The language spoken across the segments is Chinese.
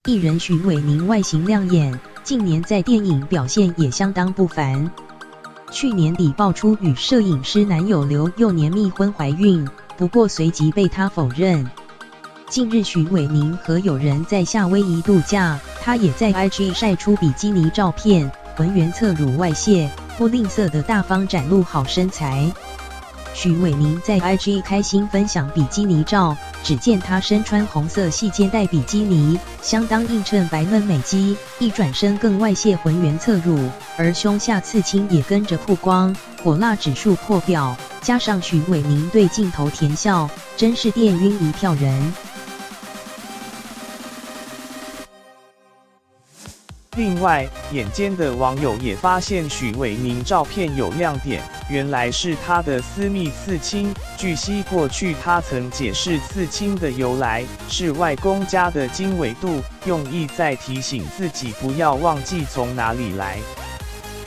艺人许瑋甯外形亮眼，近年在电影表现也相当不凡。去年底爆出与摄影师男友刘幼年密婚怀孕，不过随即被她否认。近日许瑋甯和友人在夏威夷度假，她也在 IG 晒出比基尼照片，浑圆侧乳外泄，不吝啬的大方展露好身材。许瑋甯在 IG 开心分享比基尼照，只见她身穿红色细肩带比基尼，相当映衬白嫩美肌，一转身更外泄浑圆侧乳，而胸下刺青也跟着曝光，火辣指数破表，加上许瑋甯对镜头甜笑，真是电晕一票人。另外，眼尖的网友也发现许瑋甯照片有亮点，原来是她的私密刺青。据悉，过去她曾解释刺青的由来是外公家的经纬度，用意在提醒自己不要忘记从哪里来。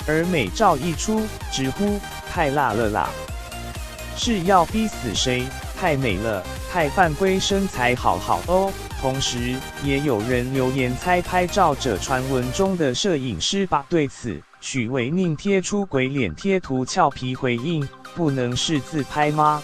而美照一出，直呼太辣了啦，是要逼死谁？太美了，太犯规，身材好好哦。同时，也有人留言猜拍照者传闻中的摄影师吧。对此，许瑋甯贴出鬼脸贴图俏皮回应：不能是自拍吗？